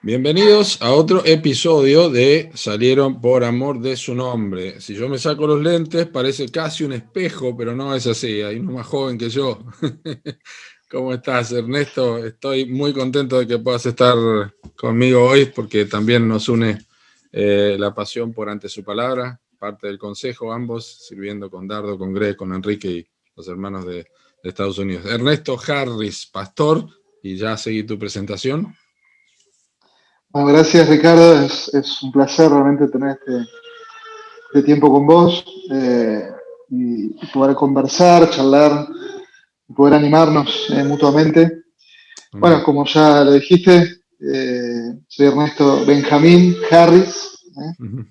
Bienvenidos a otro episodio de Salieron por amor de su nombre. Si yo me saco los lentes, parece casi un espejo, pero no es así. Hay uno más joven que yo. ¿Cómo estás, Ernesto? Estoy muy contento de que puedas estar conmigo hoy porque también nos une la pasión por Ante su Palabra, parte del consejo, ambos sirviendo con Dardo, con Greg, con Enrique y los hermanos de Estados Unidos. Ernesto Harris, pastor, y ya seguí tu presentación. Bueno, gracias Ricardo, es un placer realmente tener este tiempo con vos y poder conversar, charlar, y poder animarnos mutuamente. Bueno, como ya lo dijiste, soy Ernesto Benjamín Harris,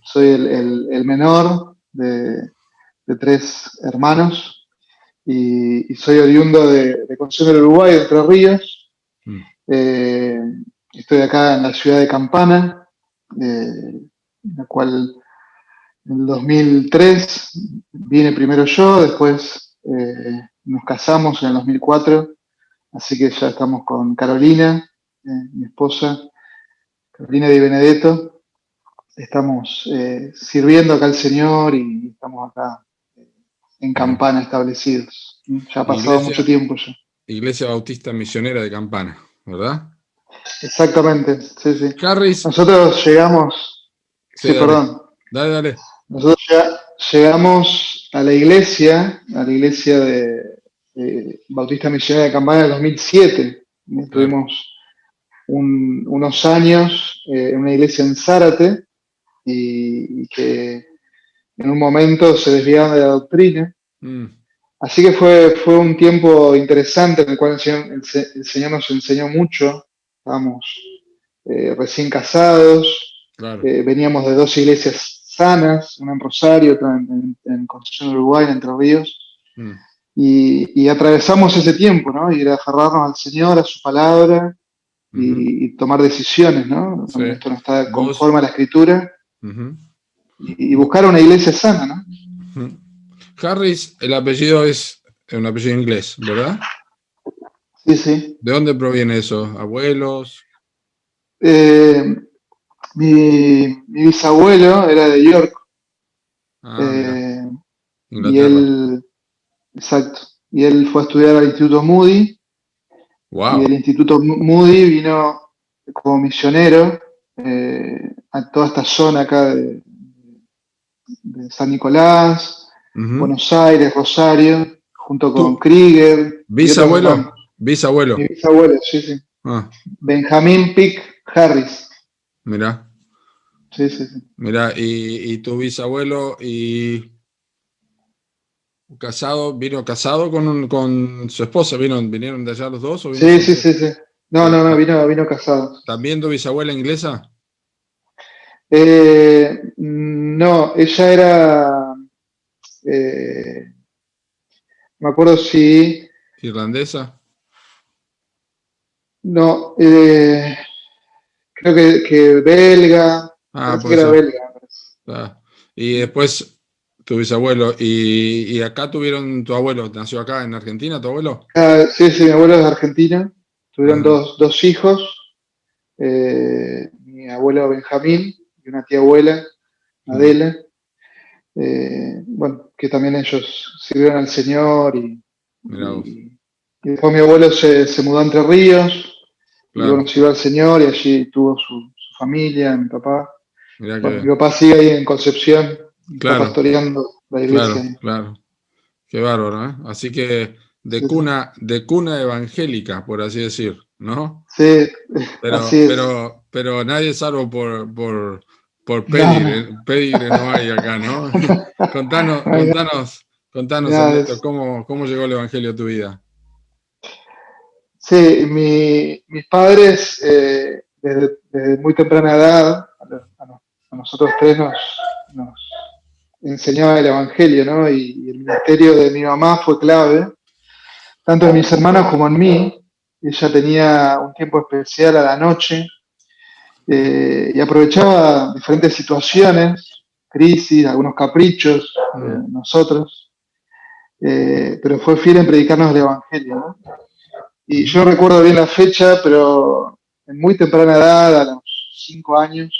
soy el menor de tres hermanos y soy oriundo de Concepción del Uruguay, de Entre Ríos. Estoy acá en la ciudad de Campana, en la cual en el 2003 vine primero yo, después nos casamos en el 2004, así que ya estamos con Carolina, mi esposa, Carolina Di Benedetto. Estamos sirviendo acá al Señor y estamos acá en Campana establecidos. Ya ha pasado mucho tiempo ya. Iglesia Bautista Misionera de Campana, ¿verdad? Exactamente, sí. Harris. Nosotros llegamos. Sí, dale. Perdón. Dale. Nosotros llegamos a la iglesia de Bautista Misionera de Campana en el 2007. Tuvimos unos años en una iglesia en Zárate y que en un momento se desviaron de la doctrina. Así que fue un tiempo interesante en el cual el Señor nos enseñó mucho. Estábamos recién casados, veníamos de dos iglesias sanas, una en Rosario, otra en Concepción del Uruguay, en Entre Ríos, y atravesamos ese tiempo, ¿no? Y era aferrarnos al Señor, a su palabra, y tomar decisiones, ¿no? Sí. Esto no está conforme a la Escritura, y buscar una iglesia sana, ¿no? Harris, el apellido es un apellido inglés, ¿verdad? Sí. ¿De dónde proviene eso? ¿Abuelos? Mi bisabuelo era de York. Y él, exacto. Y él fue a estudiar al Instituto Moody. Wow. Y del Instituto Moody vino como misionero a toda esta zona acá de San Nicolás, Buenos Aires, Rosario, junto con Krieger. ¿Bisabuelo? Bisabuelo. Mi bisabuelo, sí. Benjamín Pick Harris. Mirá. Sí. Mirá, y tu bisabuelo vino casado con su esposa, ¿vinieron de allá los dos? ¿O sí. No, vino casado. ¿También tu bisabuela inglesa? No, ella era, me acuerdo si... ¿Irlandesa? No, creo que belga. Parece que era belga. Y después tu bisabuelo, y acá tuvieron, tu abuelo, ¿nació acá en Argentina, tu abuelo? Sí, mi abuelo es de Argentina. Tuvieron dos hijos, mi abuelo Benjamín y una tía abuela, Adela. Bueno, que también ellos sirvieron al Señor y después mi abuelo se mudó a Entre Ríos. Y conoció al Señor y allí tuvo su familia, mi papá. Mi papá sigue ahí en Concepción, está pastoreando la iglesia. Claro. Qué bárbaro, ¿eh? Así que de cuna evangélica, por así decir, ¿no? Sí, así es. Pero nadie es salvo por pedigre no hay acá, ¿no? Contanos, Ernesto, ¿cómo llegó el evangelio a tu vida? Sí, mis padres desde muy temprana edad, a nosotros tres nos enseñaba el evangelio, ¿no? Y el ministerio de mi mamá fue clave, tanto en mis hermanos como en mí. Ella tenía un tiempo especial a la noche y aprovechaba diferentes situaciones, crisis, algunos caprichos de nosotros, pero fue fiel en predicarnos el evangelio, ¿no? Y yo recuerdo bien la fecha, pero en muy temprana edad, a los 5 años,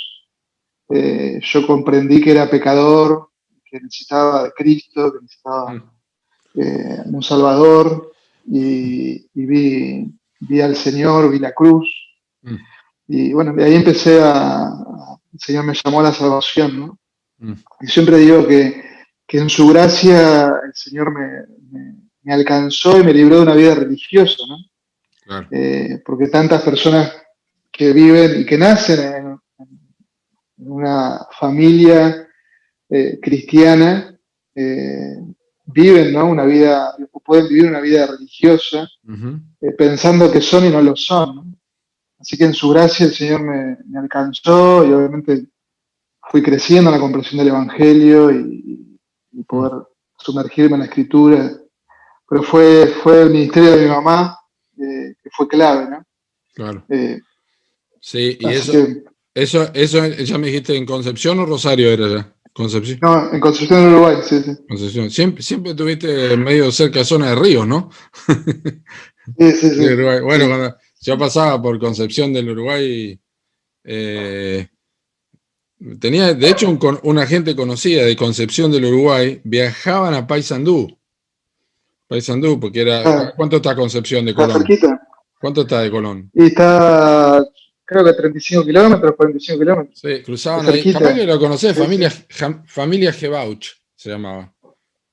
yo comprendí que era pecador, que necesitaba de Cristo, que necesitaba mm, un Salvador, y vi al Señor, vi la cruz, mm, y bueno, de ahí el Señor me llamó a la salvación, ¿no? mm, Y siempre digo que en su gracia el Señor me alcanzó y me libró de una vida religiosa, ¿no? claro. Porque tantas personas que viven y que nacen en una familia cristiana eh, viven, ¿no? Una vida, pueden vivir una vida religiosa Ujú, pensando que son y no lo son, ¿no? Así que en su gracia el Señor me alcanzó y obviamente fui creciendo en la comprensión del Evangelio y mm, poder sumergirme en la Escritura. Pero fue el ministerio de mi mamá que fue clave, ¿no? claro. Eh, Sí, y así que, eso ya me dijiste en Concepción o Rosario era ya. Concepción. no, en Concepción del Uruguay, sí, sí. Concepción. Siempre tuviste medio cerca de zona de ríos, ¿no? Sí, sí, De sí, Uruguay. Bueno, sí. cuando yo pasaba por Concepción del Uruguay, eh, tenía, de hecho, una gente conocida de Concepción del Uruguay, viajaban a Paysandú. Paysandú, porque era, Ah, ¿cuánto está Concepción de está Colón? cerquita. ¿Cuánto está de Colón? Y está, creo que 35 kilómetros, 45 kilómetros. Sí, Es cruzaban ahí. Capaz que cerquita. lo conocés, Sí, sí. familia Gebauch se llamaba.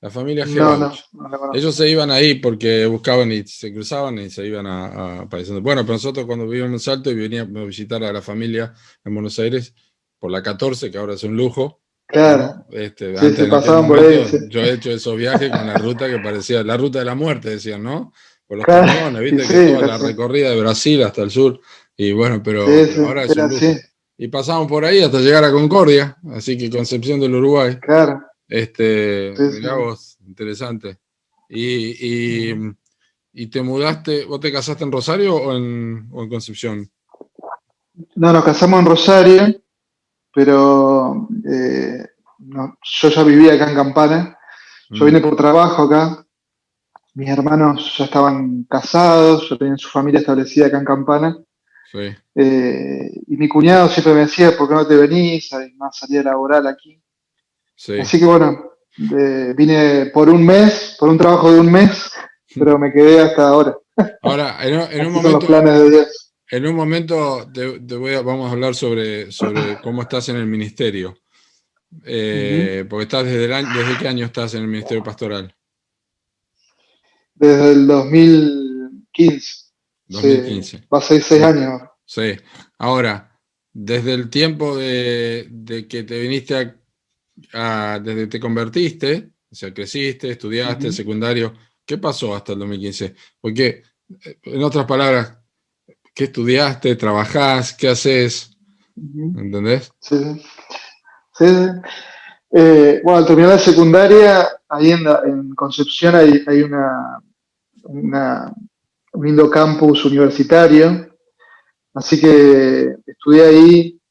La familia No, no, Gebauch. no la conozco. Ellos se iban ahí porque buscaban y se cruzaban y se iban a Paysandú. Bueno, pero nosotros cuando vivíamos en Salto y veníamos a visitar a la familia en Buenos Aires por la 14, que ahora es un lujo, Claro. ¿no? Sí, Antes, sí, en aquel pasaban por ahí, momento, sí. yo he hecho esos viajes con la ruta que parecía la ruta de la muerte, decían, ¿no? Por los Claro. cañones, Y viste sí, que toda era la así. recorrida de Brasil hasta el sur. Y bueno, Sí, pero sí, ahora es era un así. lujo. Y pasamos por ahí hasta llegar a Concordia, así que Concepción del Uruguay. Claro. Sí, sí, Mirá sí. vos, interesante. Y, y, Ujú. y te mudaste, ¿vos te casaste en Rosario o en Concepción? No, nos casamos en Rosario, pero yo ya vivía acá en Campana. Yo Mm, vine por trabajo acá. Mis hermanos ya estaban casados, ya tenían su familia establecida acá en Campana. sí, Y mi cuñado siempre me decía, ¿por qué no te venís? Hay más salida laboral aquí. sí. Así que bueno, vine por un mes, por un trabajo de un mes, pero me quedé hasta ahora. Ahora, en un Así son los momento, planes de Dios. vamos a hablar sobre cómo estás en el ministerio. Ujú. Porque estás ¿desde qué año estás en el ministerio pastoral? Desde el 2015. Sí, 2015. va a ser 6 años ahora. Sí. Ahora, desde el tiempo de que te viniste desde que te convertiste, o sea, creciste, estudiaste, Ujú, secundario, ¿qué pasó hasta el 2015? Porque, en otras palabras, ¿qué estudiaste? ¿Trabajás? ¿Qué haces? ujú. ¿Entendés? Sí, sí. Sí, sí. Bueno, al terminar la secundaria, ahí en Concepción hay una- un lindo campus universitario, así que estudié ahí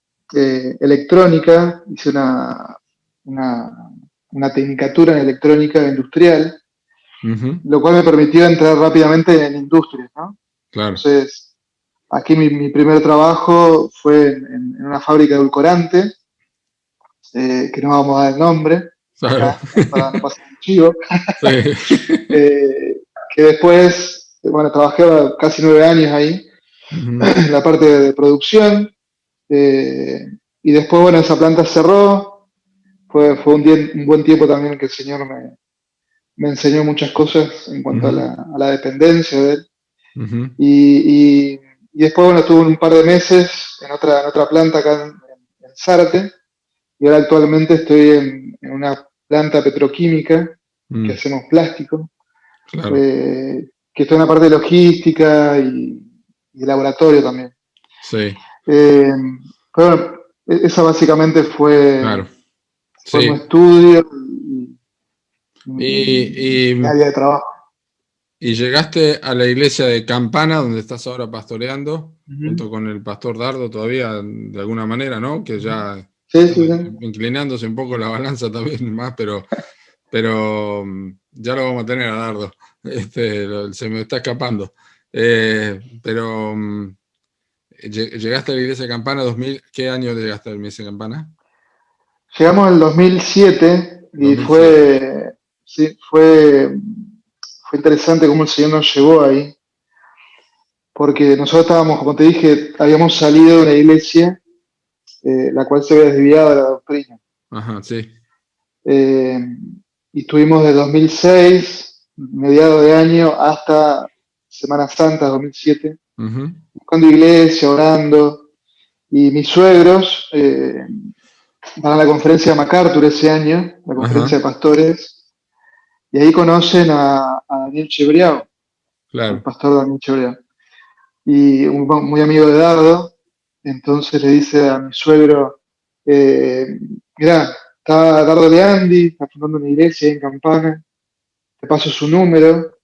electrónica, hice una, una tecnicatura en electrónica industrial, Ujú, lo cual me permitió entrar rápidamente en industrias, ¿no? claro, Entonces, aquí mi primer trabajo fue en una fábrica de edulcorante, que no vamos a dar el nombre claro. acá, para no pasar un chivo, Sí. eh, que después, bueno, trabajé casi 9 años ahí, Ujú, en la parte de producción, eh, y después, bueno, esa planta cerró, fue un buen tiempo también que el Señor me enseñó muchas cosas en cuanto a ujú, la dependencia de Él. ujú. Y después, bueno, estuve un par de meses en otra planta acá en Zárate, y ahora actualmente estoy en una planta petroquímica que Mm, hacemos plástico, claro, que está en la parte de logística y laboratorio también. sí, Eh, pero bueno, esa básicamente claro, fue mi sí. estudio Y, mi y, área de trabajo. y llegaste a la iglesia de Campana, donde estás ahora pastoreando, Ujú, junto con el pastor Dardo todavía, de alguna manera, ¿no? Que ujú. ya Sí, está sí, sí. inclinándose un poco la balanza también más, pero ya lo vamos a tener a Dardo. Se me está escapando. Pero llegaste a la iglesia de Campana 2000, ¿qué año llegaste a la iglesia de Campana? Llegamos en el 2007 y 2007. sí, fue interesante cómo el Señor nos llevó ahí, porque nosotros estábamos, como te dije, habíamos salido de una iglesia la cual se había desviado de la doctrina. Ajá, sí. Eh, y estuvimos de 2006, mediados de año, hasta Semana Santa 2007, Uh-huh. buscando iglesia, orando. Y mis suegros van a la conferencia de MacArthur ese año, la conferencia Ajá, de pastores, y ahí conocen a Daniel Chebriao, al claro. pastor Daniel Chebriao. Y muy amigo de Dardo, entonces le dice a mi suegro, mirá, está Dardo Leandi, está fundando una iglesia ahí en Campana, te paso su número,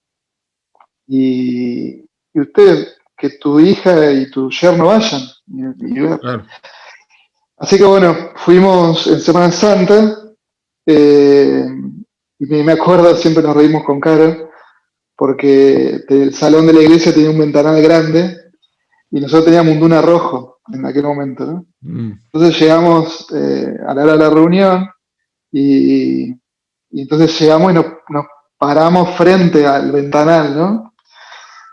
y usted, que tu hija y tu yerno vayan. Claro. Así que bueno, fuimos en Semana Santa, eh, y me acuerdo, siempre nos reímos con Caro, porque el salón de la iglesia tenía un ventanal grande, y nosotros teníamos un duna rojo en aquel momento, ¿no? Mm, Entonces llegamos a la hora de la reunión y, y entonces llegamos y nos paramos frente al ventanal, ¿no?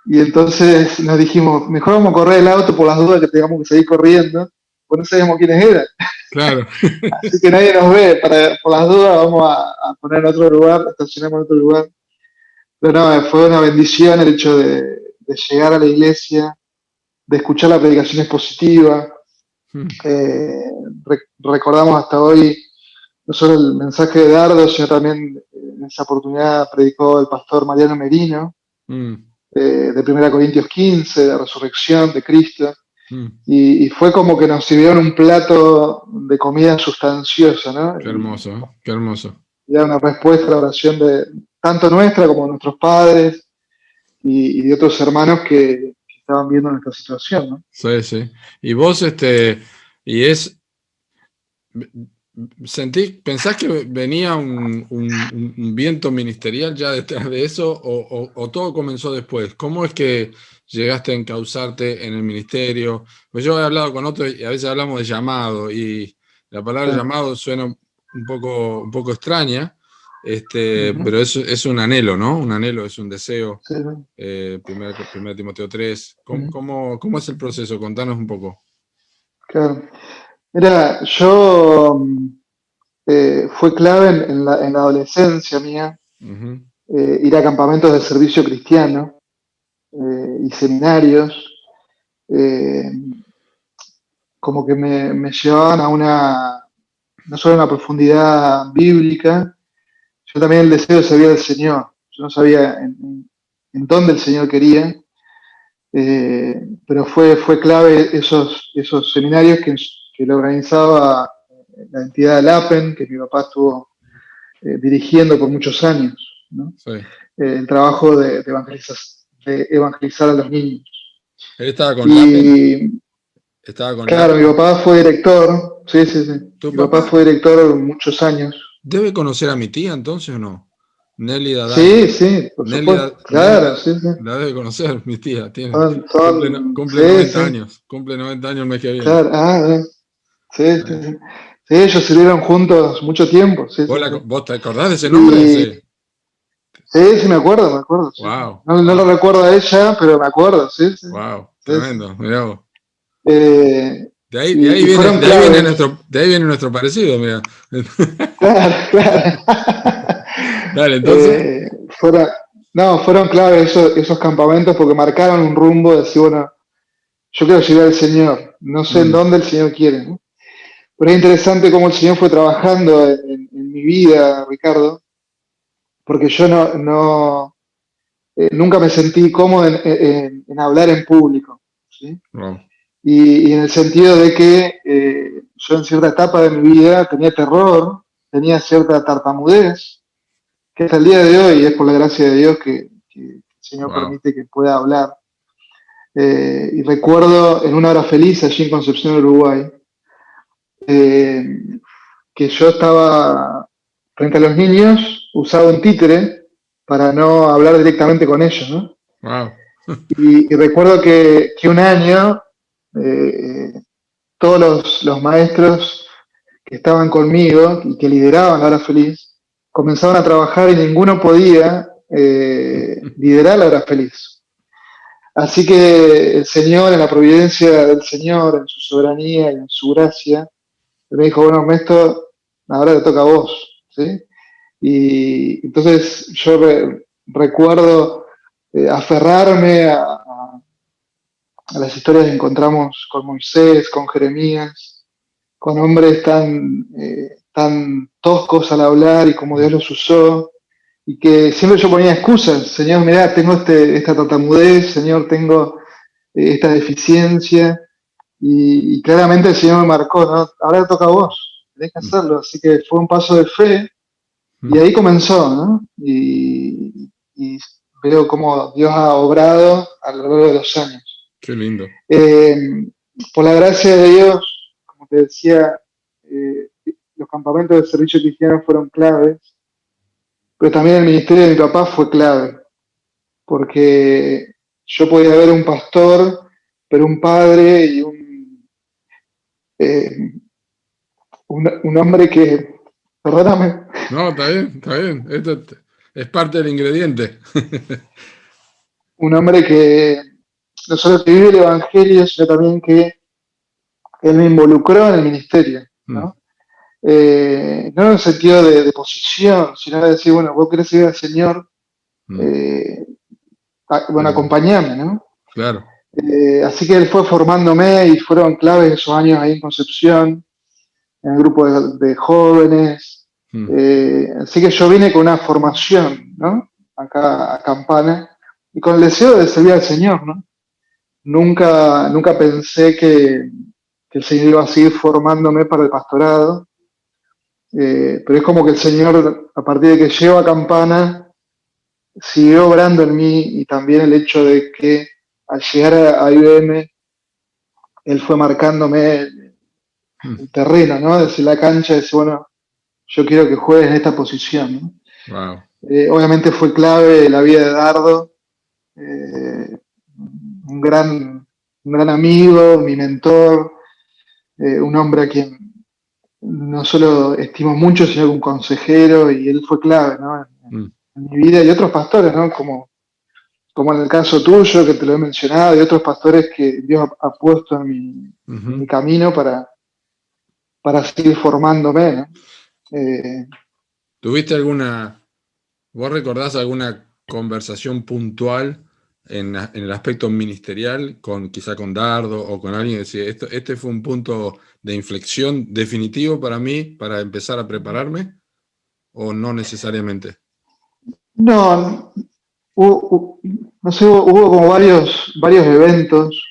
Y entonces nos dijimos, mejor vamos a correr el auto por las dudas que tengamos que seguir corriendo, pues no sabíamos quiénes eran. claro. Así que nadie nos ve, por las dudas vamos a poner en otro lugar, estacionamos en otro lugar. Pero no, fue una bendición el hecho de llegar a la iglesia, de escuchar la predicación expositiva. Mm, Eh, recordamos hasta hoy no solo el mensaje de Dardo, sino también en esa oportunidad predicó el pastor Mariano Merino, mm, de 1 Corintios 15, de resurrección de Cristo, mm. y fue como que nos sirvieron un plato de comida sustanciosa, ¿no? Qué hermoso, ¿eh? Qué hermoso. Y era una respuesta a la oración de tanto nuestra como de nuestros padres y de otros hermanos que estaban viendo nuestra situación, ¿no? Sí, sí. Y vos, y es, pensás que venía un viento ministerial ya detrás de eso, o todo comenzó después? ¿Cómo es que llegaste a encauzarte en el ministerio? Pues yo he hablado con otros y a veces hablamos de llamado, y la palabra Sí. llamado suena un poco extraña, Ujú. pero es un anhelo, ¿no? Un anhelo, es un deseo. Sí, sí. Primera Timoteo 3. Ujú. ¿Cómo es el proceso? Contanos un poco. Claro. Mira, yo fue clave en la adolescencia mía Ujú. ir a campamentos de servicio cristiano y seminarios, eh, como que me llevaban a no solo a una profundidad bíblica, sino también el deseo de servir al Señor. Yo no sabía en dónde el Señor quería, pero fue clave esos seminarios que lo organizaba la entidad del APEN, que mi papá estuvo dirigiendo por muchos años, ¿no? Sí. El trabajo de evangelizar a los niños. Él estaba con Lapen. Y Estaba con claro, mi Lapen. papá fue director, sí, sí, sí. ¿Tu Mi papá papá fue director muchos años. debe conocer a mi tía entonces o no? Nelly Daddario. Sí, sí, por Nelly, supuesto. Nelly Claro, sí, sí. la debe conocer, mi tía. Cumple Sí, 90 sí. años. Cumple 90 años el mes que viene. Claro, sí, Sí. sí, sí. Sí, ellos sirvieron juntos mucho tiempo, sí, sí, sí. ¿Vos te acordás de ese nombre? Y Sí. sí, sí, me acuerdo, sí, sí. Wow, No lo wow, recuerdo a ella, pero me acuerdo, sí, sí. wow. Sí, sí. Tremendo. Mirá vos. Eh, y fueron claves. De ahí viene nuestro parecido, mira. Claro, claro. Dale, entonces. Eh, fueron, no, fueron claves esos campamentos porque marcaron un rumbo de decir, bueno, yo quiero seguir al Señor, no sé en Mm, dónde el Señor quiere, ¿no? Pero es interesante cómo el Señor fue trabajando en mi vida, Ricardo, porque yo nunca me sentí cómodo en hablar en público, ¿sí? wow. Y en el sentido de que yo en cierta etapa de mi vida tenía terror, tenía cierta tartamudez, que hasta el día de hoy es por la gracia de Dios que el Señor Wow. permite que pueda hablar. Y recuerdo en una hora feliz allí en Concepción, Uruguay, eh, que yo estaba frente a los niños, usaba un títere para no hablar directamente con ellos, ¿no? Wow. Y recuerdo que un año todos los maestros que estaban conmigo y que lideraban la hora feliz, comenzaban a trabajar y ninguno podía liderar la hora feliz. Así que el Señor, en la providencia del Señor, en su soberanía y en su gracia, me dijo, bueno, esto ahora te toca a vos, ¿sí? Y entonces yo recuerdo aferrarme a las historias que encontramos con Moisés, con Jeremías, con hombres tan toscos al hablar y como Dios los usó, y que siempre yo ponía excusas, Señor, mirá, tengo esta tartamudez, Señor, tengo esta deficiencia, y claramente el Señor me marcó, ¿no? Ahora te toca a vos, tenés que hacerlo, así que fue un paso de fe, y ahí comenzó, ¿no? Y veo cómo Dios ha obrado a lo largo de los años. Qué lindo. Por la gracia de Dios, como te decía, los campamentos de servicio cristiano fueron claves, pero también el ministerio de mi papá fue clave, porque yo podía ver un pastor, pero un padre y eh, un hombre que, perdóname, No, está bien, está bien. Esto es parte del ingrediente. un hombre que no solo que vive el Evangelio, sino también que él me involucró en el ministerio, ¿no? No en el sentido de posición, sino de decir, bueno, vos querés seguir al Señor, bueno, acompañame, ¿no? Claro. Así que él fue formándome y fueron claves esos años ahí en Concepción, en el grupo de jóvenes. Así que yo vine con una formación, ¿no? Acá a Campana, y con el deseo de servir al Señor, ¿no? Nunca pensé que el Señor iba a seguir formándome para el pastorado, pero es como que el Señor, a partir de que llego a Campana, siguió obrando en mí, y también el hecho de que al llegar a IBM, Él fue marcándome el terreno, ¿no? Desde la cancha, decir, bueno, yo quiero que juegues en esta posición, ¿no? Wow. Obviamente fue clave la vida de Dardo, eh, un gran amigo, mi mentor, un hombre a quien no solo estimo mucho, sino un consejero, y él fue clave, ¿no? En mi vida, y otros pastores, ¿no? Como en el caso tuyo, que te lo he mencionado, y otros pastores que Dios ha puesto en mi camino para seguir formándome, ¿no? ¿Tuviste vos recordás alguna conversación puntual en el aspecto ministerial, quizá con Dardo o con alguien, que decía, este fue un punto de inflexión definitivo para mí, para empezar a prepararme, o no necesariamente? No, no sé, hubo como varios eventos,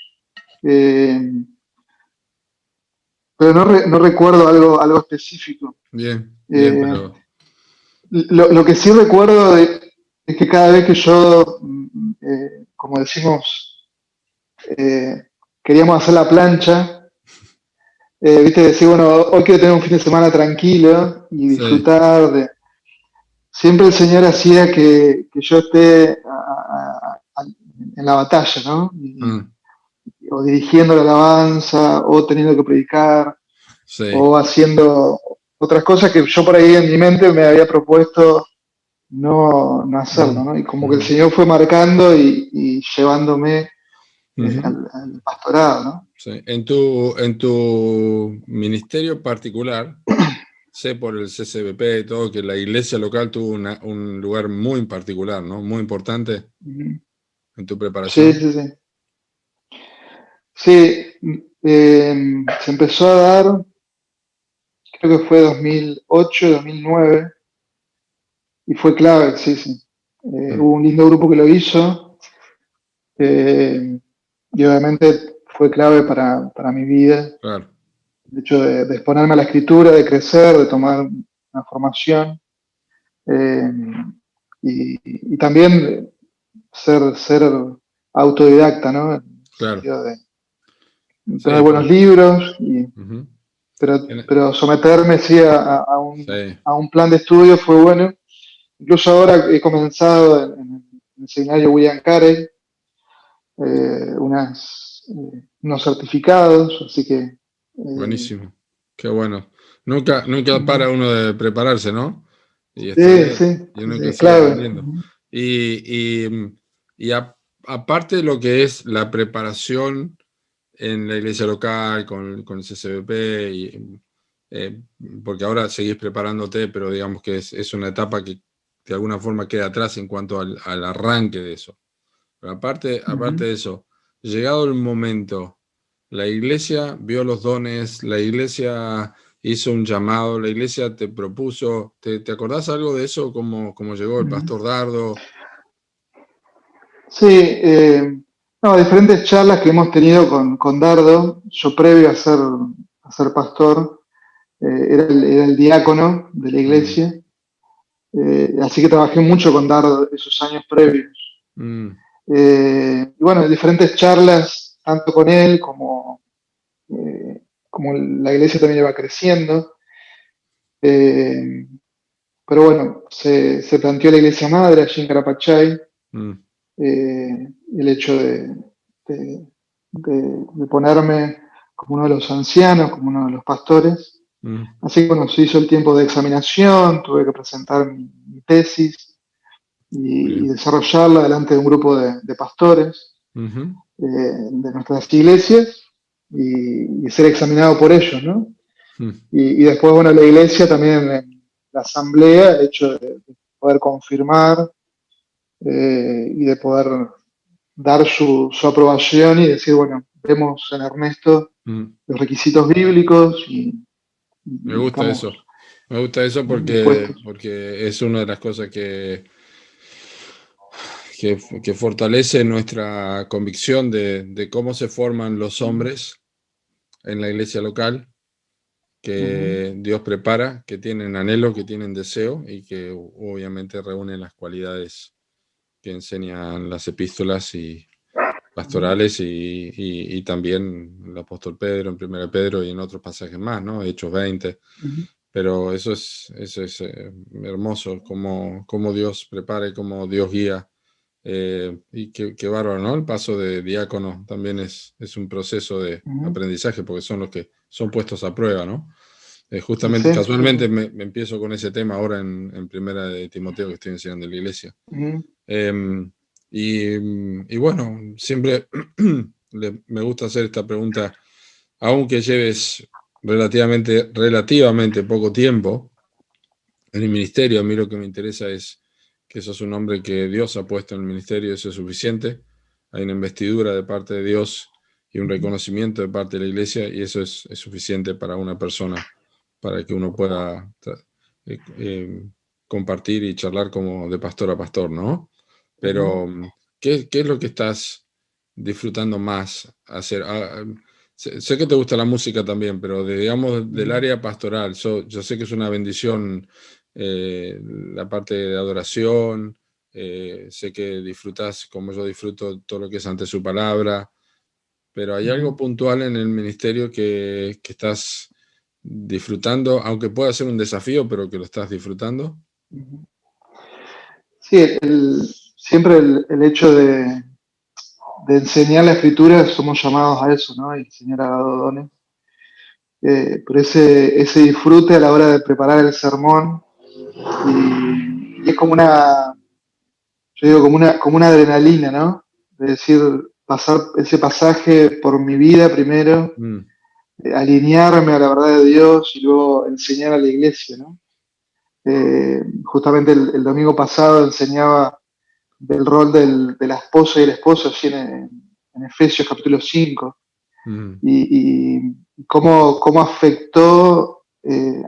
eh, pero no recuerdo algo específico. Bien, Eh, pero... lo que sí recuerdo es que cada vez que yo, como decimos, queríamos hacer la plancha, viste, decir, bueno, hoy quiero tener un fin de semana tranquilo y Sí. disfrutar Siempre el Señor hacía que yo esté en la batalla, ¿no? O dirigiendo la alabanza, o teniendo que predicar, Sí. o haciendo otras cosas que yo por ahí en mi mente me había propuesto no hacerlo, ¿no? Y como que el Señor fue marcando y llevándome al pastorado, ¿no? Sí. En tu ministerio particular, sé por el CCBP y todo que la iglesia local tuvo un lugar muy particular, ¿no? Muy importante en tu Sí, preparación. sí, sí. Sí, se empezó a dar, creo que fue 2008, 2009, y fue clave, sí, sí. Hubo un lindo grupo que lo hizo, y obviamente fue clave para mi vida. Claro. El hecho de exponerme a la escritura, de crecer, de tomar una formación, eh, y también ser autodidacta, ¿no? En el Claro. sentido de tener Sí, buenos libros, ujú. pero someterme sí Sí. a un plan de estudio fue bueno. Incluso ahora he comenzado en el seminario William Carey, unos certificados, así que... Buenísimo, qué bueno. Nunca para uno de prepararse, ¿no? Y sí, estudiar, sí, y uno que es sigue clave. aprendiendo. Y, y, aparte de lo que es la preparación en la iglesia local, con el CCBP, eh, porque ahora seguís preparándote, pero digamos que es una etapa que de alguna forma queda atrás en cuanto al arranque de eso. Pero aparte de eso, llegado el momento, la iglesia vio los dones, la iglesia hizo un llamado, la iglesia te propuso, ¿te acordás algo de eso? ¿Cómo llegó el Ujú. pastor Dardo? Sí, no, diferentes charlas que hemos tenido con Dardo. Yo previo a ser pastor, era el diácono de la Mm, iglesia, así que trabajé mucho con Dardo esos años previos. mm, Y bueno, diferentes charlas, tanto con él como la iglesia también iba creciendo. Eh, pero bueno, se planteó la iglesia madre allí en Carapachay, mm, el hecho de- de ponerme como uno de los ancianos, como uno de los pastores. mm, Así que bueno, se hizo el tiempo de examinación, tuve que presentar mi tesis y bien. desarrollarla delante de un grupo de pastores Ujú, de nuestras iglesias y ser examinado por ellos, ¿no? mm, Y después, bueno, la iglesia también en la asamblea, el hecho de poder confirmar y de poder dar su aprobación y decir, bueno, vemos en Ernesto mm. los requisitos bíblicos Me y gusta estamos eso. Me gusta eso dispuestos. porque es una de las cosas que fortalece nuestra convicción de cómo se forman los hombres en la iglesia local, Ujú, que Dios prepara, que tienen anhelo, que tienen deseo y que obviamente reúnen las cualidades que enseñan las epístolas y ujú, pastorales y también el apóstol Pedro en 1 Pedro y en otros pasajes más, ¿no? Hechos 20. ujú, Pero eso es hermoso, cómo Dios prepara y cómo Dios guía. Y qué bárbaro, ¿no? El paso de diácono también es un proceso de ujú. aprendizaje porque son los que son puestos a prueba, ¿no? Sí, Justamente, sí, sí, casualmente sí. me empiezo con ese tema ahora en Primera de Timoteo que estoy enseñando en la iglesia. Ujú, Eh, y bueno, siempre me gusta hacer esta pregunta, aunque lleves relativamente poco tiempo en el ministerio, a mí lo que me interesa es que sos un hombre que Dios ha puesto en el ministerio, eso es suficiente. Hay una investidura de parte de Dios y un ujú, reconocimiento de parte de la iglesia y eso es suficiente para una persona, para que uno pueda eh, eh, compartir y charlar como de pastor a pastor, ¿no? ujú, Pero, ¿qué es lo que estás disfrutando más hacer? Sé que te gusta la música también, pero digamos del ujú. área pastoral, yo sé que es una bendición la parte de adoración, sé que disfrutas como yo disfruto todo lo que es ante su palabra, pero ¿hay algo Ujú, puntual en el ministerio que estás disfrutando, aunque pueda ser un desafío, pero que lo estás disfrutando? ujú. Sí, siempre el hecho de enseñar la escritura, somos llamados a eso, ¿no? Y el Señor ha dado dones. Pero ese disfrute a la hora de preparar el sermón y es como yo digo, como una adrenalina, ¿no? De decir, pasar ese pasaje por mi vida primero, Mm, alinearme a la verdad de Dios y luego enseñar a la iglesia, ¿no? Justamente el domingo pasado enseñaba del rol de la esposa y el esposo, así en Efesios capítulo 5 mm, y cómo afectó,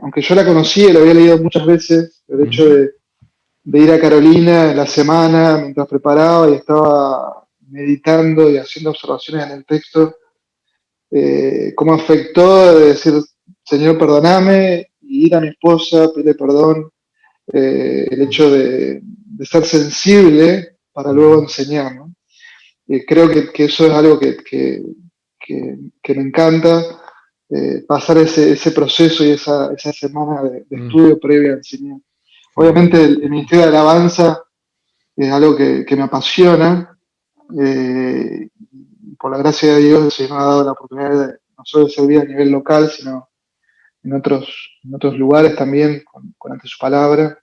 aunque yo la conocía y la había leído muchas veces, el hecho ujú, de ir a Carolina en la semana mientras preparaba y estaba meditando y haciendo observaciones en el texto, cómo afectó de decir, Señor, perdoname, y ir a mi esposa, pedirle perdón, el hecho de ser sensible para luego ujú, enseñar, ¿no? Creo que eso es algo que me encanta, pasar ese proceso y esa semana de mm, estudio previa a enseñar. mm, Obviamente el Ministerio de Alabanza es algo que me apasiona, por la gracia de Dios el Señor nos ha dado la oportunidad de no solo de servir a nivel local, sino en otros lugares también, ante su palabra.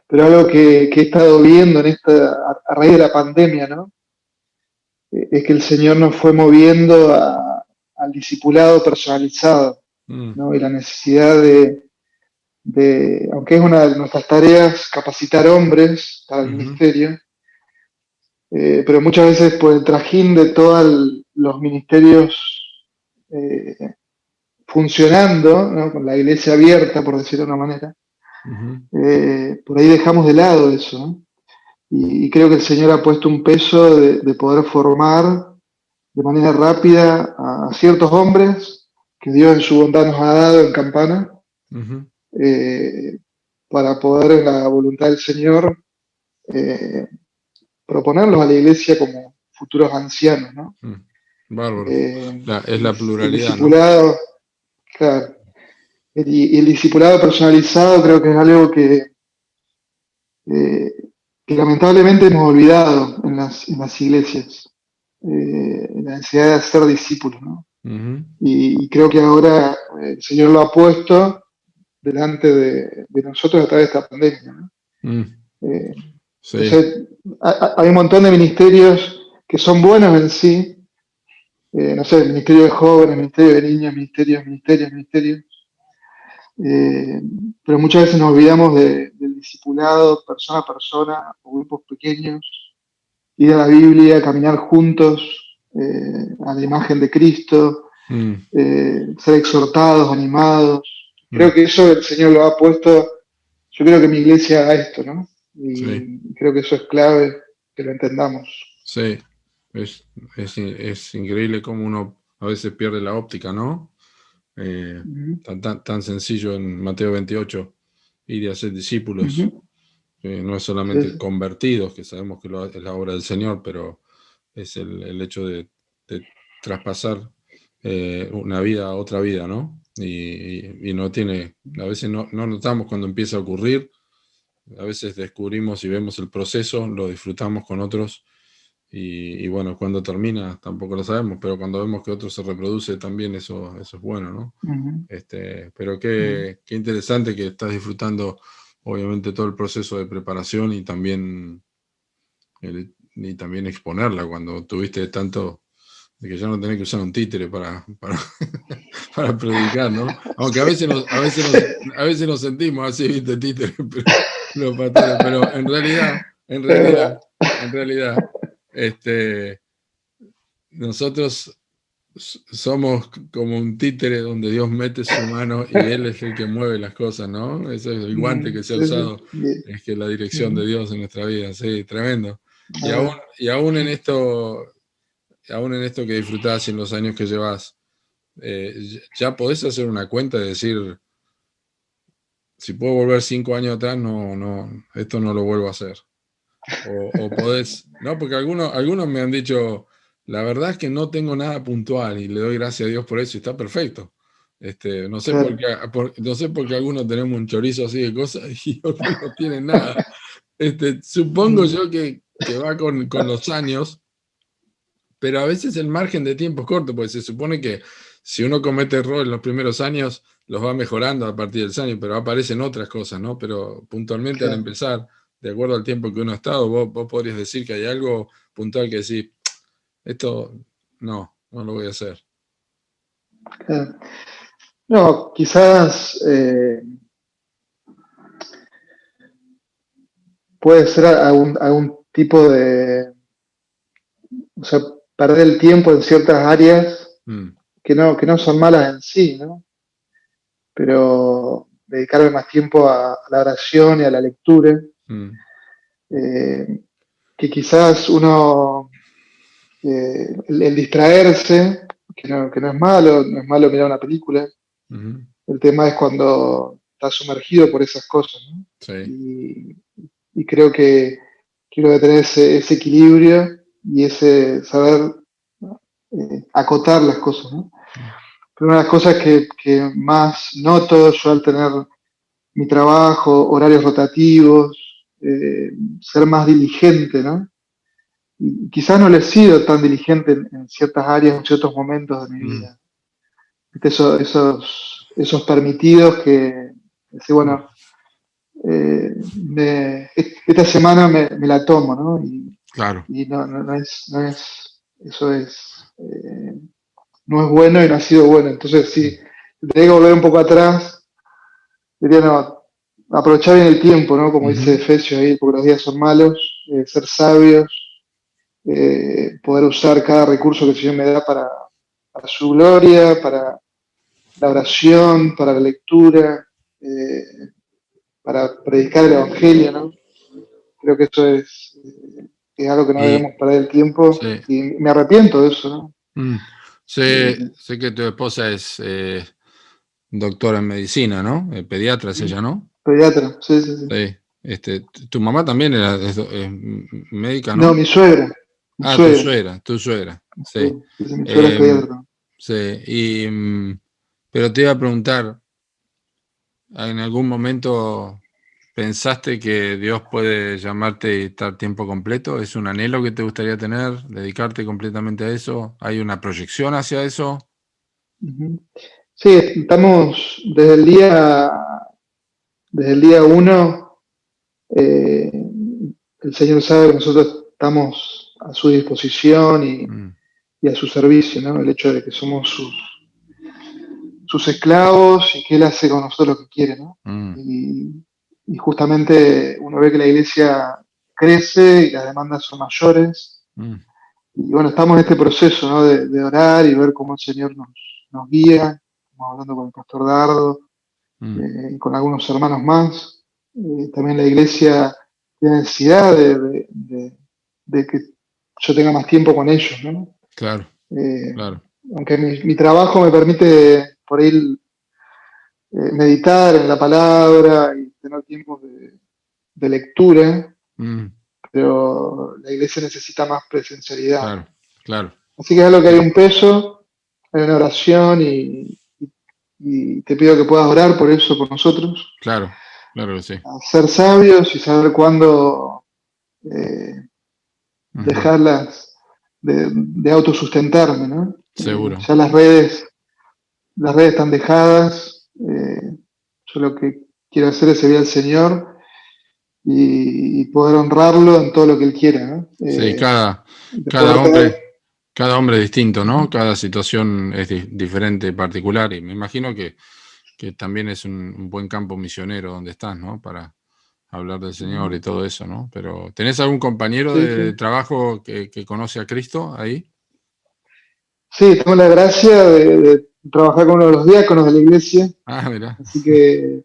Pero algo que he estado viendo a raíz de la pandemia, ¿no? Es que el Señor nos fue moviendo al discipulado personalizado, ¿no? Y la necesidad aunque es una de nuestras tareas, capacitar hombres para el ministerio, pero muchas veces por el trajín de todos los ministerios funcionando, ¿no? Con la iglesia abierta, por decirlo de una manera, por ahí dejamos de lado eso, ¿no? Y creo que el Señor ha puesto un peso de poder formar de manera rápida a ciertos hombres que Dios en su bondad nos ha dado en Campana, para poder, en la voluntad del Señor, proponerlos a la iglesia como futuros ancianos, ¿no? Bárbaro. Es la pluralidad, el discipulado, ¿no? Claro. Y el discipulado personalizado creo que es algo que lamentablemente hemos olvidado en las iglesias, la necesidad de hacer discípulos, ¿no? Y creo que ahora el Señor lo ha puesto delante de nosotros a través de esta pandemia, ¿no? Sí. Entonces, hay un montón de ministerios que son buenos en sí, no sé, el ministerio de jóvenes, ministerio de niños, ministerios, pero muchas veces nos olvidamos del discipulado persona a persona o grupos pequeños, ir a la Biblia, caminar juntos a la imagen de Cristo, ser exhortados, animados. Creo que eso el Señor lo ha puesto. Yo creo que mi iglesia haga esto, ¿no? Y creo que eso es clave que lo entendamos. Sí, es increíble cómo uno a veces pierde la óptica, ¿no? Tan sencillo en Mateo 28, ir y hacer discípulos. No es solamente convertidos, que sabemos que es la obra del Señor, pero es el hecho de traspasar una vida a otra vida, ¿no? Y no tiene, a veces no notamos cuando empieza a ocurrir, a veces descubrimos y vemos el proceso, lo disfrutamos con otros, y bueno, cuando termina tampoco lo sabemos, pero cuando vemos que otro se reproduce también eso es bueno, ¿no? Pero qué interesante que estás disfrutando obviamente todo el proceso de preparación y también exponerla cuando tuviste tanto de que ya no tenés que usar un títere para predicar, ¿no? Aunque a veces nos sentimos así, viste, títere, los pastores, pero en realidad, nosotros somos como un títere donde Dios mete su mano y Él es el que mueve las cosas, ¿no? Ese es el guante que se ha usado, es que la dirección de Dios en nuestra vida, sí, tremendo. Y aún en esto que disfrutás en los años que llevas, ya podés hacer una cuenta de decir, si puedo volver 5 años atrás, esto no lo vuelvo a hacer. O podés, no, porque algunos me han dicho, la verdad es que no tengo nada puntual y le doy gracias a Dios por eso y está perfecto. No sé por qué algunos tenemos un chorizo así de cosas y otros no tienen nada. Supongo yo que va con los años, pero a veces el margen de tiempo es corto, porque se supone que si uno comete errores en los primeros años, los va mejorando a partir del año, pero aparecen otras cosas, ¿no? Pero puntualmente al empezar, de acuerdo al tiempo que uno ha estado, vos podrías decir que hay algo puntual que decís, esto no lo voy a hacer. No, quizás puede ser algún tipo de, o sea, perder el tiempo en ciertas áreas que no son malas en sí, ¿no? Pero dedicarle más tiempo a la oración y a la lectura, que quizás uno, el distraerse, que no es malo, no es malo mirar una película, el tema es cuando estás sumergido por esas cosas, ¿no? Sí. Y creo que quiero tener ese equilibrio y ese saber acotar las cosas, ¿no? Pero una de las cosas que más noto yo al tener mi trabajo, horarios rotativos, ser más diligente, ¿no? y quizás no le he sido tan diligente en ciertas áreas, en ciertos momentos de mi vida. ¿Viste? Esos permitidos que, decir, bueno, esta semana me la tomo, ¿no? Claro. Y eso no es bueno y no ha sido bueno. Entonces, sí, tengo que volver un poco atrás, diría, no, aprovechar bien el tiempo, ¿no? Como dice Ujú. Efesios ahí, porque los días son malos, ser sabios, poder usar cada recurso que el Señor me da para su gloria, para la oración, para la lectura, para predicar el Evangelio, ¿no? Creo que eso es algo que no Y debemos perder el tiempo sí, y me arrepiento de eso, ¿no? mm, sé que tu esposa es doctora en medicina, ¿no? Pediatra es ella, ¿no? Pediatra, sí, sí, sí. Sí. Tu mamá también es médica, No, ¿no? mi Ah, suegra, tu suegra, sí. sí, sí, sí, mi suegra es Em, pediatra. sí, pero te iba a preguntar, ¿en algún momento pensaste que Dios puede llamarte y estar tiempo completo? ¿Es un anhelo que te gustaría tener, dedicarte completamente a eso? ¿Hay una proyección hacia eso? Ujú. Sí, estamos desde el día uno, eh, el Señor sabe que nosotros estamos a su disposición Mm, y a su servicio, ¿no? El hecho de que somos sus esclavos y que Él hace con nosotros lo que quiere, ¿no? mm, Y justamente uno ve que la iglesia crece y las demandas son mayores. mm, Y bueno, estamos en este proceso, ¿no? De orar y ver cómo el Señor nos guía. Estamos hablando con el pastor Dardo mm. y con algunos hermanos más. También la iglesia tiene necesidad de que yo tenga más tiempo con ellos, ¿no? Claro, Eh, claro. aunque mi trabajo me permite por ahí meditar en la palabra y tener tiempos de lectura, Mm, pero la iglesia necesita más presencialidad, claro, ¿no? claro. Así que es algo que hay Sí, un peso, hay una oración y te pido que puedas orar por eso, por nosotros, claro, claro que sí. a ser sabios y saber cuándo eh, Ujú. dejarlas de autosustentarme, ¿no? Seguro. Ya las redes están dejadas, yo lo que quiero hacer es servir al Señor y poder honrarlo en todo lo que Él quiera, ¿no? Sí, De poder tener... cada hombre es distinto, ¿no? Ujú. Cada situación es diferente, particular, y me imagino que también es un buen campo misionero donde estás, ¿no? Para hablar del Señor y todo eso, ¿no? Pero, ¿tenés algún compañero Sí, de sí. trabajo que conoce a Cristo ahí? Sí, tengo la gracia de trabajar con uno de los diáconos de la iglesia, Ah, mirá, así que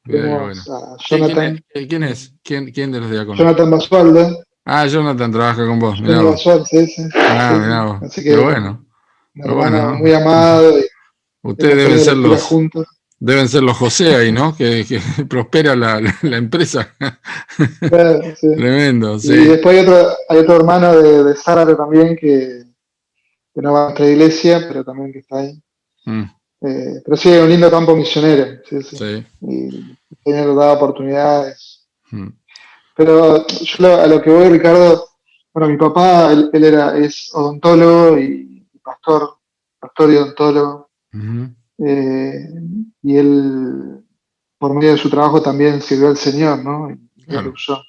mirá qué tenemos bueno. a Quién es? Jonathan, ¿Quién es? ¿Quién de los diáconos? Jonathan Basualdo, Ah, Jonathan trabaja con vos, mirá Johnny vos. Basualdo, sí, sí, Ah, sí, mirá sí. vos. Así Qué que bueno, un qué bueno, hermano muy ¿no? amado y Ustedes hemos tenido lectura juntos. deben ser los José ahí, ¿no? Que prospera la empresa. Claro, sí. Tremendo, Y sí. después hay otro hermano de Zárate también que no va a nuestra iglesia, pero también que está ahí. Mm, Pero sí, es un lindo campo misionero, sí, sí. sí. Y el Señor nos da oportunidades. Mm, Pero yo a lo que voy, Ricardo, bueno, mi papá, es odontólogo y pastor y odontólogo, ujú, eh, y él, por medio de su trabajo, también sirvió al Señor, ¿no? Y Dios lo claro, usó.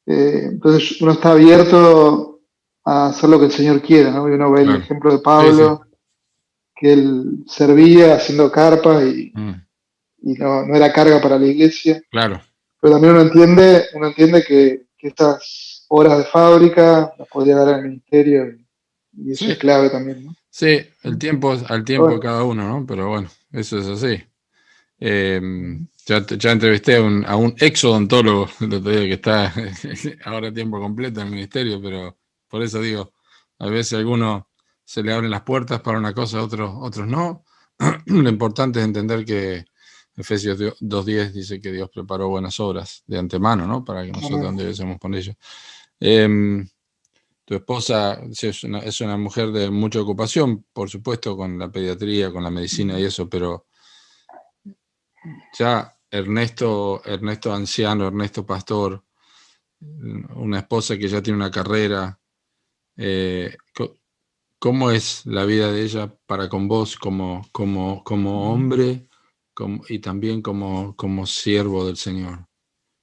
Entonces uno está abierto a hacer lo que el Señor quiera, ¿no? Y uno ve el claro. ejemplo de Sí, sí. Pablo, que él servía haciendo carpas Mm, y no era carga para la iglesia. claro. Pero también uno entiende que estas horas de fábrica las podría dar al ministerio y eso es Sí, clave también, ¿no? sí, el tiempo al Pero tiempo de bueno, cada uno, ¿no? Pero bueno, eso es así. Ya entrevisté a un ex odontólogo el otro día que está ahora a tiempo completo en el ministerio, pero por eso digo, a veces a algunos se le abren las puertas para una cosa, otros no. Lo importante es entender que Efesios 2:10 dice que Dios preparó buenas obras de antemano, ¿no? Para que nosotros amén. anduviésemos con ellos. Em, Tu esposa sí, es una mujer de mucha ocupación, por supuesto, con la pediatría, con la medicina y eso, pero ya Ernesto anciano, Ernesto pastor, una esposa que ya tiene una carrera. ¿Cómo es la vida de ella para con vos como hombre y también como siervo del Señor?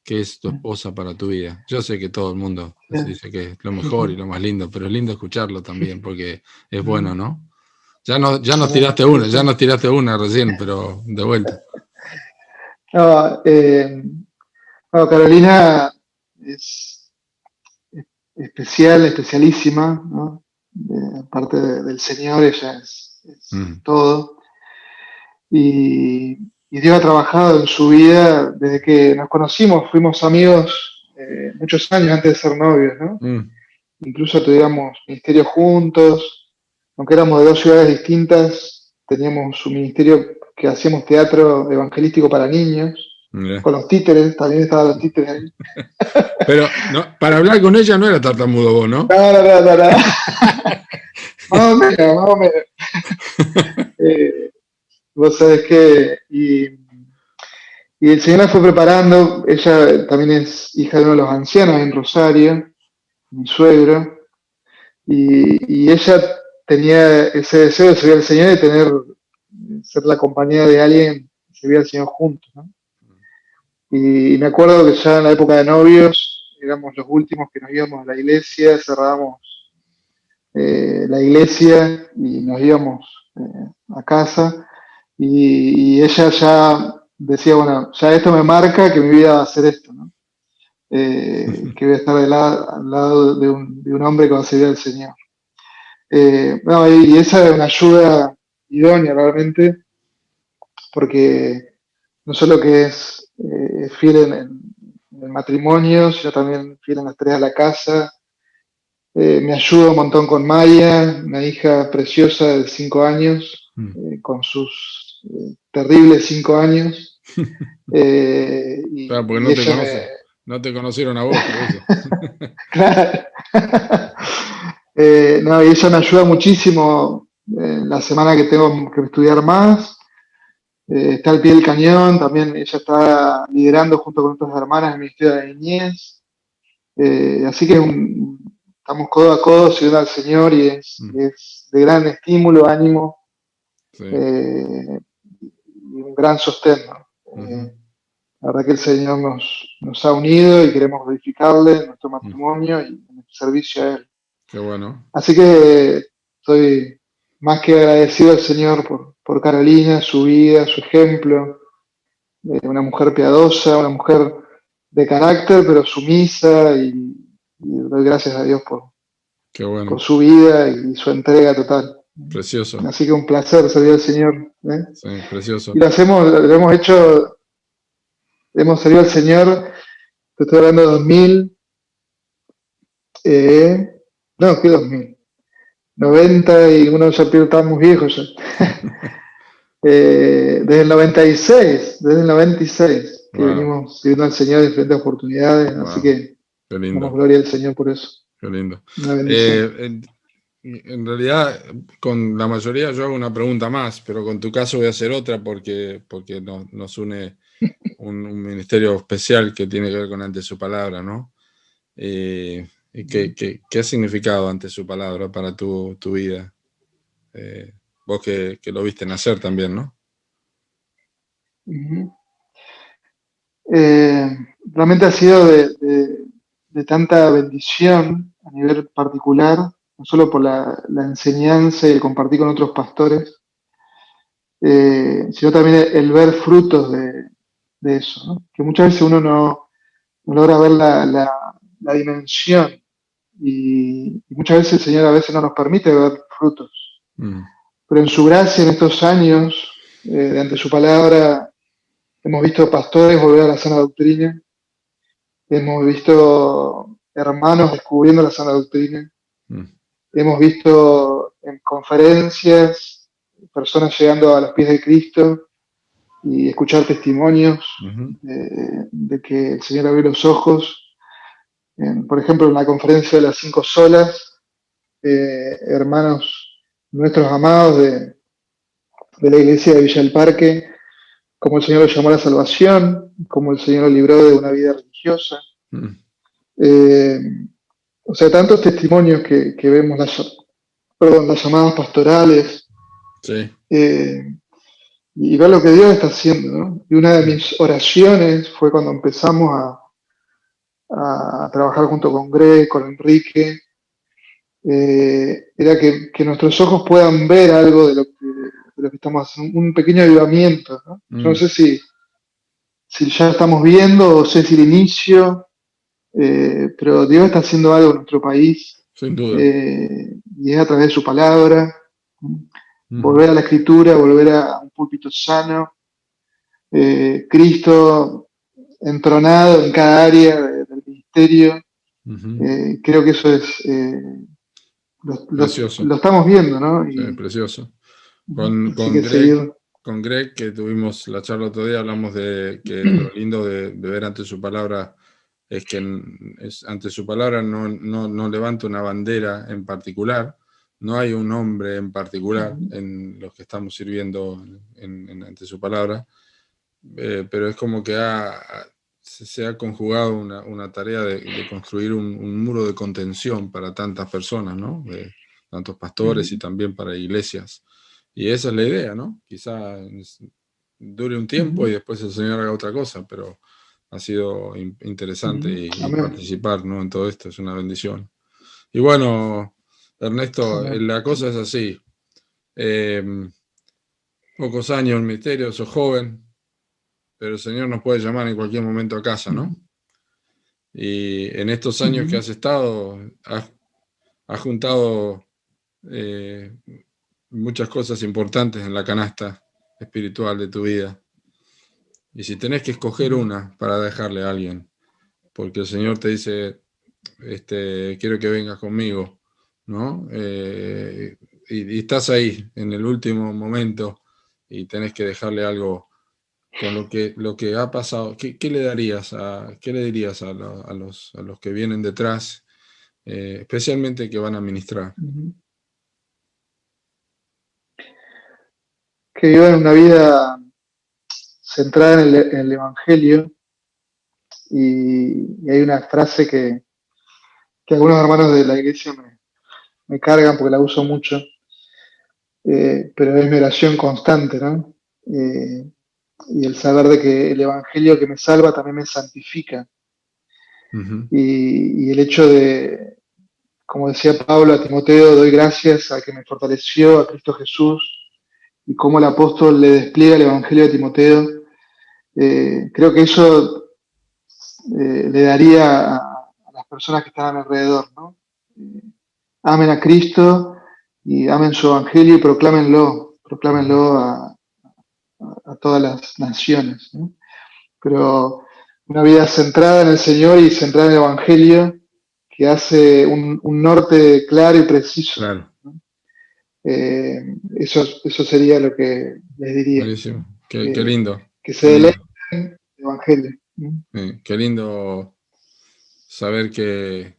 ¿Qué es tu esposa para tu vida? Yo sé que todo el mundo dice que es lo mejor y lo más lindo, pero es lindo escucharlo también porque es bueno, ¿no? Ya nos tiraste una recién, pero de vuelta. No, no, Carolina es especial, especialísima, ¿no? Aparte del Señor, ella es todo. Y, y Dios ha trabajado en su vida desde que nos conocimos, fuimos amigos muchos años antes de ser novios, ¿no? Incluso tuviéramos ministerio juntos, aunque éramos de dos ciudades distintas, teníamos un ministerio que hacíamos teatro evangelístico para niños, con los títeres, también estaban los títeres ahí. Pero no, para hablar con ella no era tartamudo vos, ¿no? No. Más o menos. Vos sabés que, y el Señor la fue preparando, ella también es hija de uno de los ancianos en Rosario, mi suegro, y ella tenía ese deseo de servir al Señor y ser la compañía de alguien que servía al Señor juntos, ¿no? Y me acuerdo que ya en la época de novios éramos los últimos que nos íbamos a la iglesia, cerrábamos la iglesia y nos íbamos a casa. Y ella ya decía, bueno, ya esto me marca que mi vida va a ser esto, ¿no? Que voy a estar al lado de un hombre que va a servir al Señor. No, y esa es una ayuda idónea realmente, porque no solo que es fiel en el matrimonio, sino también fiel en las tareas de la casa. Me ayuda un montón con Maya, una hija preciosa de 5 años, con sus terribles 5 años. Claro, porque no te conocen. No te conocieron a vos, por eso. Claro. No, y ella me ayuda muchísimo la semana que tengo que estudiar más. Está al pie del cañón, también ella está liderando junto con otras hermanas el Ministerio de la Niñez. Así que estamos codo a codo sirviendo al Señor y es de gran estímulo, ánimo, Sí. Y un gran sostén, ¿no? La verdad que el Señor nos ha unido y queremos glorificarle en nuestro matrimonio y en nuestro servicio a Él. Qué bueno. Así que estoy más que agradecido al Señor por Carolina, su vida, su ejemplo, una mujer piadosa, una mujer de carácter, pero sumisa, y doy gracias a Dios Qué bueno. por su vida y su entrega total. Precioso. Así que un placer servir al Señor. Sí, precioso. Y lo hemos hecho, hemos servido al Señor, te estoy hablando de 2000, no, ¿qué 2000? 90 y uno ya está muy viejo ya. Desde el 96 que venimos sirviendo al Señor en diferentes oportunidades, así que damos gloria al Señor por eso. Qué lindo. En realidad, con la mayoría yo hago una pregunta más, pero con tu caso voy a hacer otra porque nos une un ministerio especial que tiene que ver con Ante Su Palabra, ¿no? ¿Qué ha significado Ante Su Palabra para tu vida? Vos que lo viste nacer también, ¿no? Realmente ha sido de tanta bendición a nivel particular, no solo por la enseñanza y el compartir con otros pastores, sino también el ver frutos de eso, ¿no? Que muchas veces uno no logra ver la dimensión y muchas veces el Señor a veces no nos permite ver frutos. Pero en su gracia en estos años, ante su palabra, hemos visto pastores volver a la sana doctrina, hemos visto hermanos descubriendo la sana doctrina, hemos visto en conferencias personas llegando a los pies de Cristo y escuchar testimonios de que el Señor abrió los ojos. Por ejemplo, en la conferencia de las 5 solas, hermanos nuestros amados de la iglesia de Villa del Parque, como el Señor lo llamó a la salvación, como el Señor lo libró de una vida religiosa. Eh, o sea, tantos testimonios que vemos, las llamadas pastorales, Sí. eh, y ver lo que Dios está haciendo, ¿no? Y una de mis oraciones fue cuando empezamos a trabajar junto con Greg, con Enrique, era que nuestros ojos puedan ver algo de lo que estamos haciendo, un pequeño avivamiento, ¿no? Yo no Mm, sé si ya estamos viendo o sé si el inicio, pero Dios está haciendo algo en nuestro país, sin duda. y es a través de su palabra, Ujú. volver a la escritura, volver a un púlpito sano, Cristo entronado en cada área del ministerio. Ujú. Creo que eso Precioso. lo estamos viendo, ¿no? Sí, Y precioso. así que seguir. Con Greg, que tuvimos la charla otro día, hablamos de que lo lindo de ver ante su palabra es que ante su palabra no levanta una bandera en particular, no hay un nombre en particular en los que estamos sirviendo ante su palabra, pero es como que se ha conjugado una tarea de construir un muro de contención para tantas personas, ¿no? De tantos pastores y también para iglesias. Y esa es la idea, ¿no? Quizá dure un tiempo y después el Señor haga otra cosa, pero ha sido interesante y Amén. participar, ¿no? En todo esto es una bendición. Y bueno, Ernesto, Amén. la cosa es así. Eh, Pocos años en el ministerio, sos joven, pero el Señor nos puede llamar en cualquier momento a casa, ¿no? Y en estos años que has estado, has juntado eh, muchas cosas importantes en la canasta espiritual de tu vida. Y si tenés que escoger una para dejarle a alguien, porque el Señor te dice, quiero que vengas conmigo, ¿no? Y estás ahí en el último momento y tenés que dejarle algo con lo que ha pasado. ¿Qué le darías qué le dirías a los que vienen detrás, especialmente que van a ministrar? Que vivan una vida centrada en el Evangelio, y hay una frase que algunos hermanos de la iglesia me cargan porque la uso mucho, pero es mi oración constante, ¿no? Y el saber de que el Evangelio que me salva también me santifica. Ujú. Y el hecho de, como decía Pablo a Timoteo, doy gracias a que me fortaleció, a Cristo Jesús, y cómo el apóstol le despliega el Evangelio a Timoteo. Creo que eso le daría a las personas que están a mi alrededor, ¿no? Amen a Cristo y amen su Evangelio y proclámenlo a todas las naciones, ¿no? Pero una vida centrada en el Señor y centrada en el Evangelio que hace un norte claro y preciso, Claro, ¿no? Eso sería lo que les diría, buenísimo. Qué que, lindo, que qué se lindo. deleiten en el Evangelio, ¿no? Qué lindo saber que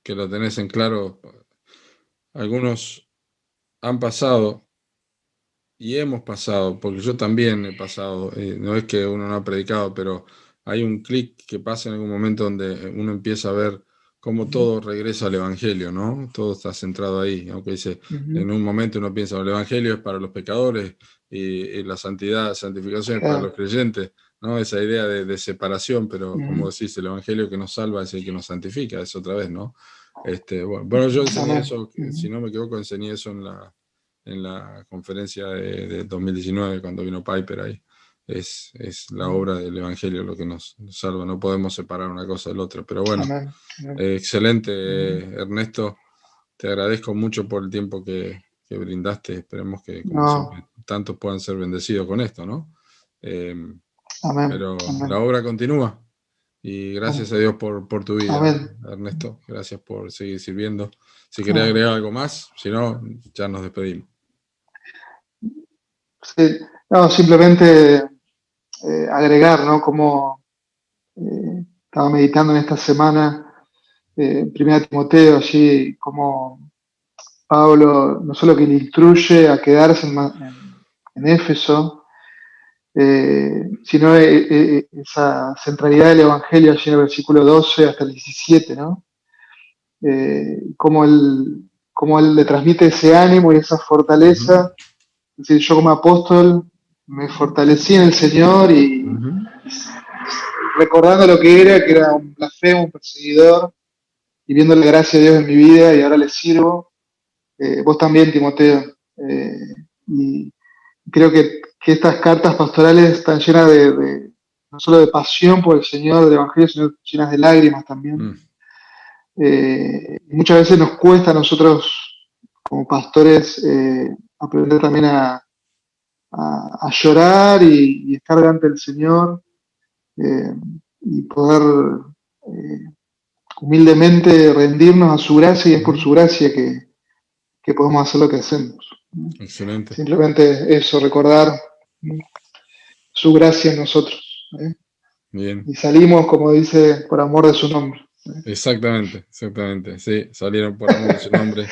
lo tenés en claro. Algunos han pasado y hemos pasado, porque yo también he pasado, no es que uno no ha predicado, pero hay un clic que pasa en algún momento donde uno empieza a ver cómo todo regresa al Evangelio, ¿no? Todo está centrado ahí, aunque dice, en un momento uno piensa, el Evangelio es para los pecadores y la santificación es para los Claro. creyentes, ¿no? Esa idea de separación, pero como Ujú. decís, el Evangelio que nos salva es el que nos santifica, es otra vez, ¿no? Bueno, yo enseñé Amén. eso, si Ujú. no me equivoco, enseñé eso en la conferencia de 2019, cuando vino Piper ahí. Es la obra del Evangelio lo que nos salva, no podemos separar una cosa de la otra. Pero bueno, Amén. Amén. excelente, Ujú. Ernesto, te agradezco mucho por el tiempo que brindaste, esperemos que, como No, siempre, tantos puedan ser bendecidos con esto, ¿no? Eh, amén. pero Amén. la obra continúa y gracias a Dios por tu vida, Amén. Ernesto, gracias por seguir sirviendo. Si querés No, agregar algo más, si no, ya nos despedimos. sí, no, simplemente agregar, ¿no? Como estaba meditando en esta semana, en 1 Timoteo, allí, como Pablo no solo que le instruye a quedarse en Éfeso, sino esa centralidad del Evangelio allí en el versículo 12 hasta el 17, ¿no? Cómo él le transmite ese ánimo y esa fortaleza. Es decir, yo como apóstol me fortalecí en el Señor y recordando lo que era un blasfemo, un perseguidor, y viendo la gracia de Dios en mi vida y ahora le sirvo. Vos también, Timoteo. Y creo que estas cartas pastorales están llenas no solo de pasión por el Señor, del Evangelio, sino llenas de lágrimas también. Muchas veces nos cuesta a nosotros, como pastores, aprender también a llorar y estar delante del Señor y poder humildemente rendirnos a su gracia, y es por su gracia que podemos hacer lo que hacemos. Excelente. Simplemente eso, recordar su gracia en nosotros. Bien. Y salimos, como dice, por amor de su nombre. Exactamente. Sí, salieron por amor de su nombre,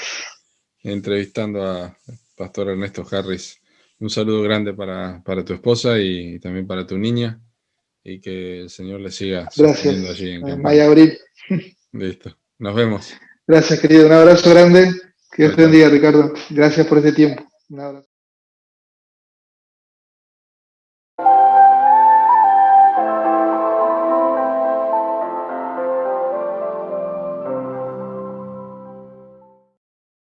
entrevistando a Pastor Ernesto Harris. Un saludo grande para tu esposa y también para tu niña, y que el Señor le siga sosteniendo allí en Campana. Maya Abril. Listo. Nos vemos. Gracias, querido. Un abrazo grande. Que Dios te bendiga, Ricardo. Gracias por este tiempo. Un abrazo.